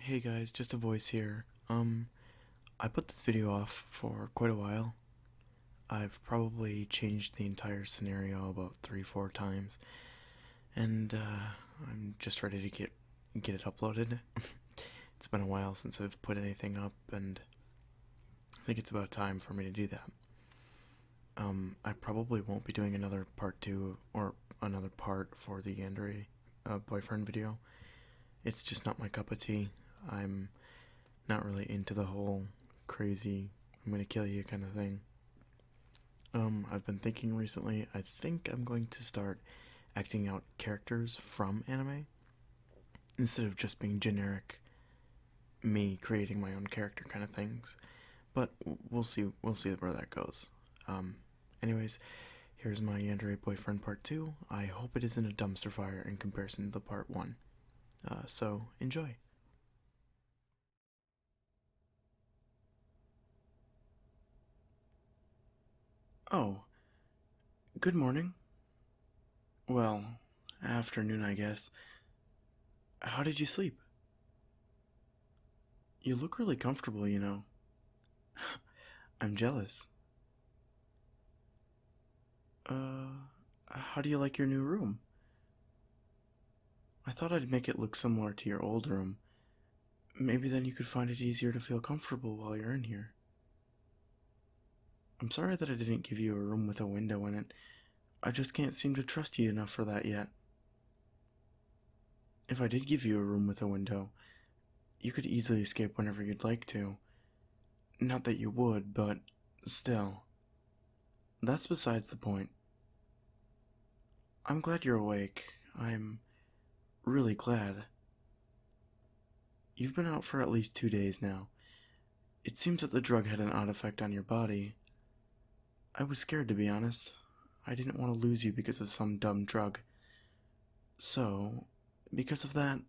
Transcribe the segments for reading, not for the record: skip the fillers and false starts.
Hey guys, just a voice here. I put this video off for quite a while. I've probably changed the entire scenario about 3-4 times, and I'm just ready to get it uploaded. It's been a while since I've put anything up, and I think it's about time for me to do that. I probably won't be doing another part 2 or another part for the Yandere boyfriend video. It's just not my cup of tea. I'm not really into the whole crazy I'm gonna kill you kind of thing. I've been thinking recently, I think I'm going to start acting out characters from anime instead of just being generic me creating my own character kind of things. But we'll see where that goes. Anyways, here's my Yandere boyfriend part 2. I hope it isn't a dumpster fire in comparison to the part 1. So enjoy. Oh, good morning. Well, afternoon, I guess. How did you sleep? You look really comfortable, you know. I'm jealous. How do you like your new room? I thought I'd make it look similar to your old room. Maybe then you could find it easier to feel comfortable while you're in here. I'm sorry that I didn't give you a room with a window in it. I just can't seem to trust you enough for that yet. If I did give you a room with a window, you could easily escape whenever you'd like to. Not that you would, but still. That's besides the point. I'm glad you're awake. I'm really glad. You've been out for at least 2 days now. It seems that the drug had an odd effect on your body. I was scared, to be honest. I didn't want to lose you because of some dumb drug. So, because of that,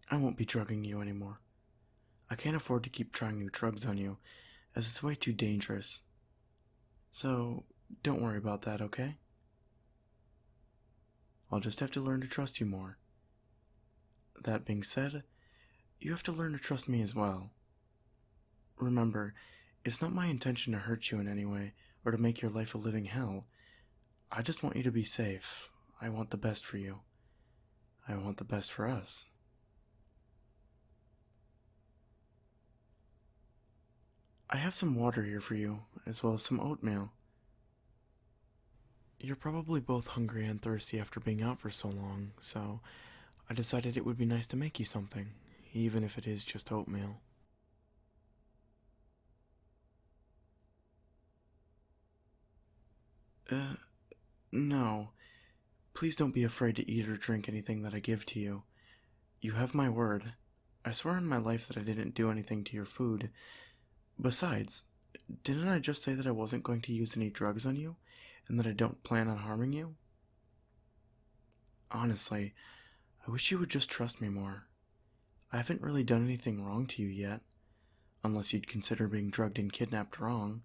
I won't be drugging you anymore. I can't afford to keep trying new drugs on you, as it's way too dangerous. So, don't worry about that, okay? I'll just have to learn to trust you more. That being said, you have to learn to trust me as well. Remember, it's not my intention to hurt you in any way or to make your life a living hell. I just want you to be safe. I want the best for you. I want the best for us. I have some water here for you, as well as some oatmeal. You're probably both hungry and thirsty after being out for so long, so I decided it would be nice to make you something, even if it is just oatmeal. Uh, no. Please don't be afraid to eat or drink anything that I give to you. You have my word. I swear on my life that I didn't do anything to your food. Besides, didn't I just say that I wasn't going to use any drugs on you, and that I don't plan on harming you? Honestly, I wish you would just trust me more. I haven't really done anything wrong to you yet, unless you'd consider being drugged and kidnapped wrong,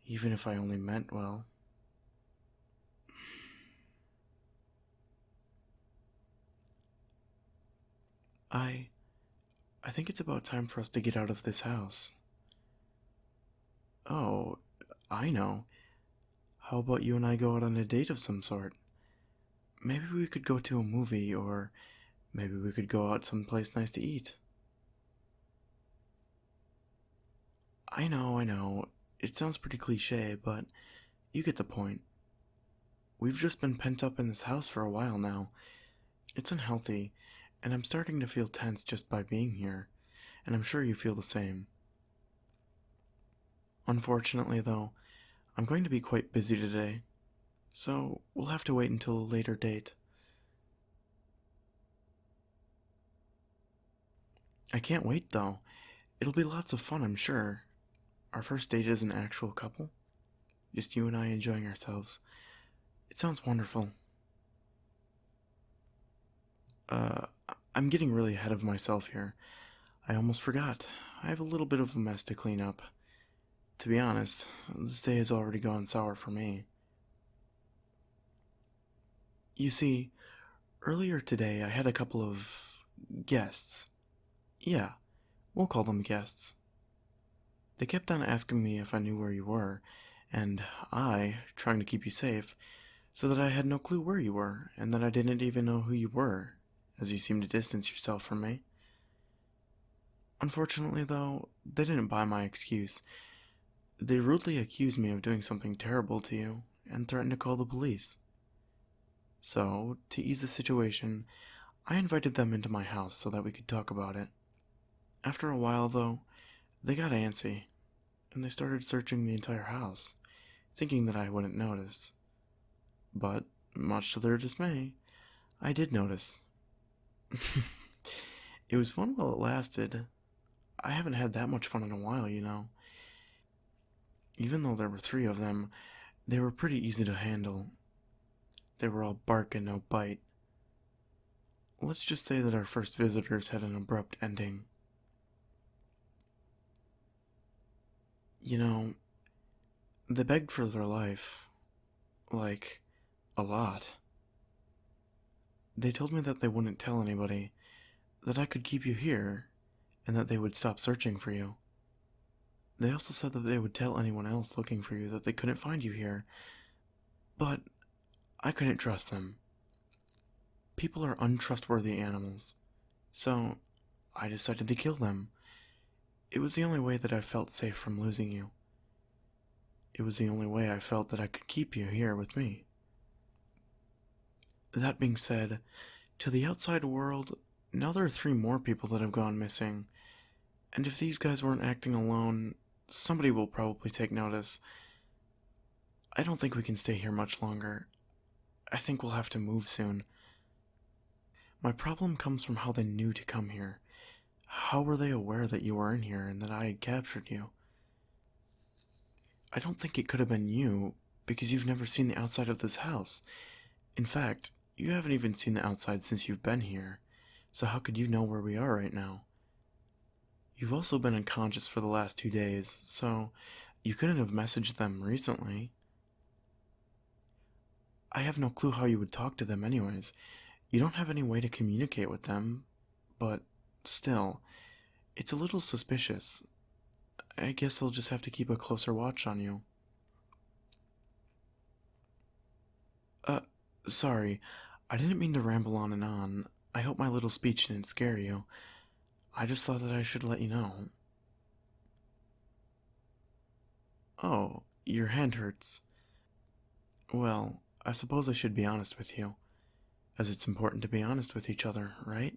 even if I only meant well. I I think it's about time for us to get out of this house. Oh, I know. How about you and I go out on a date of some sort? Maybe we could go to a movie, or maybe we could go out someplace nice to eat. I know. It sounds pretty cliche, but you get the point. We've just been pent up in this house for a while now. It's unhealthy, and I'm starting to feel tense just by being here, and I'm sure you feel the same. Unfortunately, though, I'm going to be quite busy today, so we'll have to wait until a later date. I can't wait, though. It'll be lots of fun, I'm sure. Our first date is an actual couple. Just you and I enjoying ourselves. It sounds wonderful. Uh, I'm getting really ahead of myself here. I almost forgot. I have a little bit of a mess to clean up. To be honest, this day has already gone sour for me. You see, earlier today I had a couple of guests. Yeah, we'll call them guests. They kept on asking me if I knew where you were, and I, trying to keep you safe, so that I had no clue where you were, and that I didn't even know who you were, as you seemed to distance yourself from me. Unfortunately, though, they didn't buy my excuse. They rudely accused me of doing something terrible to you, and threatened to call the police. So, to ease the situation, I invited them into my house so that we could talk about it. After a while, though, they got antsy, and they started searching the entire house, thinking that I wouldn't notice. But, much to their dismay, I did notice. It was fun while it lasted. I haven't had that much fun in a while, you know. Even though there were 3 of them, they were pretty easy to handle. They were all bark and no bite. Let's just say that our first visitors had an abrupt ending. You know, they begged for their life. Like, a lot. They told me that they wouldn't tell anybody, that I could keep you here, and that they would stop searching for you. They also said that they would tell anyone else looking for you that they couldn't find you here, but I couldn't trust them. People are untrustworthy animals, so I decided to kill them. It was the only way that I felt safe from losing you. It was the only way I felt that I could keep you here with me. That being said, to the outside world, now there are 3 more people that have gone missing, and if these guys weren't acting alone, somebody will probably take notice. I don't think we can stay here much longer. I think we'll have to move soon. My problem comes from how they knew to come here. How were they aware that you were in here and that I had captured you? I don't think it could have been you, because you've never seen the outside of this house. In fact, you haven't even seen the outside since you've been here, so how could you know where we are right now? You've also been unconscious for the last 2 days, so you couldn't have messaged them recently. I have no clue how you would talk to them anyways. You don't have any way to communicate with them, but still, it's a little suspicious. I guess I'll just have to keep a closer watch on you. Uh, sorry, I didn't mean to ramble on and on. I hope my little speech didn't scare you. I just thought that I should let you know. Oh, your hand hurts. Well, I suppose I should be honest with you, as it's important to be honest with each other, right?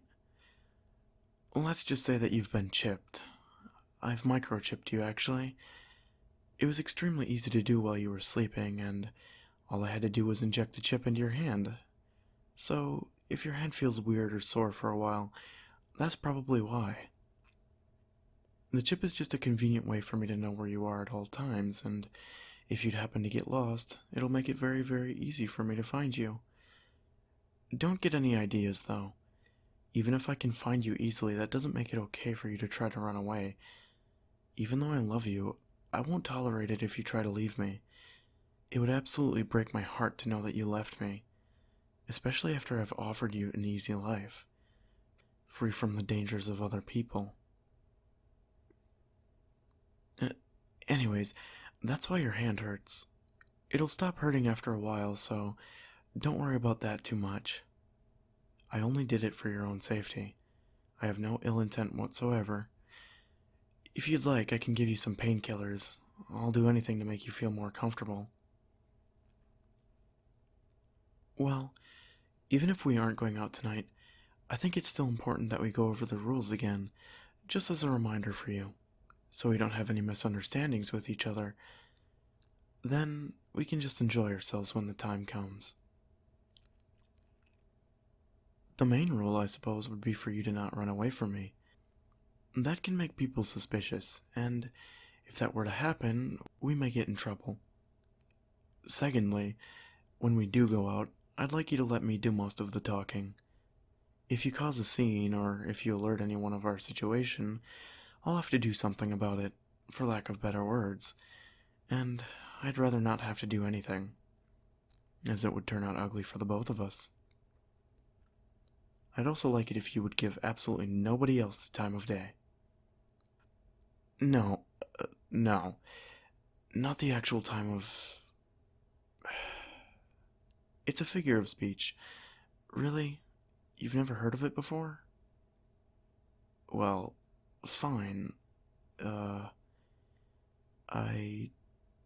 Let's just say that you've been chipped. I've microchipped you, actually. It was extremely easy to do while you were sleeping, and all I had to do was inject the chip into your hand. So, if your hand feels weird or sore for a while, that's probably why. The chip is just a convenient way for me to know where you are at all times, and if you'd happen to get lost, it'll make it very, very easy for me to find you. Don't get any ideas, though. Even if I can find you easily, that doesn't make it okay for you to try to run away. Even though I love you, I won't tolerate it if you try to leave me. It would absolutely break my heart to know that you left me, especially after I've offered you an easy life, free from the dangers of other people. Anyways, that's why your hand hurts. It'll stop hurting after a while, so don't worry about that too much. I only did it for your own safety. I have no ill intent whatsoever. If you'd like, I can give you some painkillers. I'll do anything to make you feel more comfortable. Well, even if we aren't going out tonight, I think it's still important that we go over the rules again, just as a reminder for you, so we don't have any misunderstandings with each other. Then we can just enjoy ourselves when the time comes. The main rule, I suppose, would be for you to not run away from me. That can make people suspicious, and if that were to happen, we may get in trouble. Secondly, when we do go out, I'd like you to let me do most of the talking. If you cause a scene, or if you alert anyone of our situation, I'll have to do something about it, for lack of better words, and I'd rather not have to do anything, as it would turn out ugly for the both of us. I'd also like it if you would give absolutely nobody else the time of day. No, no, not the actual time of. It's a figure of speech. Really? You've never heard of it before? Well, fine. Uh, I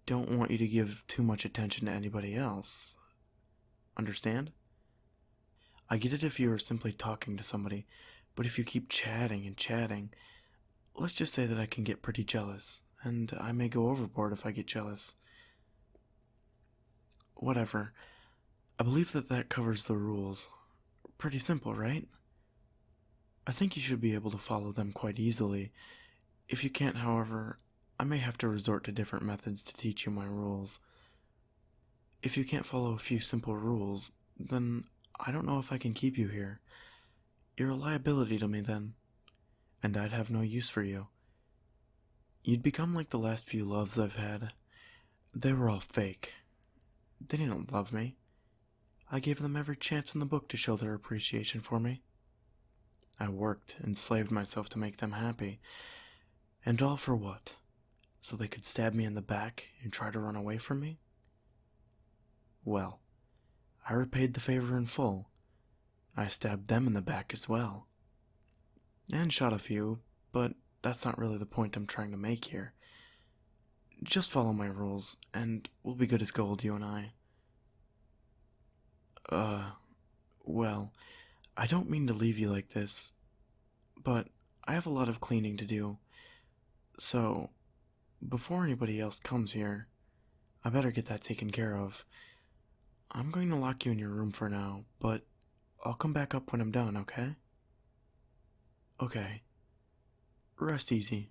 don't want you to give too much attention to anybody else. Understand? I get it if you are simply talking to somebody, but if you keep chatting and chatting, let's just say that I can get pretty jealous, and I may go overboard if I get jealous. Whatever. I believe that that covers the rules. Pretty simple, right? I think you should be able to follow them quite easily. If you can't, however, I may have to resort to different methods to teach you my rules. If you can't follow a few simple rules, then I don't know if I can keep you here. You're a liability to me then, and I'd have no use for you. You'd become like the last few loves I've had. They were all fake. They didn't love me. I gave them every chance in the book to show their appreciation for me. I worked, enslaved myself to make them happy. And all for what? So they could stab me in the back and try to run away from me? Well, I repaid the favor in full. I stabbed them in the back as well. And shot a few, but that's not really the point I'm trying to make here. Just follow my rules, and we'll be good as gold, you and I. Well, I don't mean to leave you like this, but I have a lot of cleaning to do. So, before anybody else comes here, I better get that taken care of. I'm going to lock you in your room for now, but I'll come back up when I'm done, okay? Okay. Rest easy.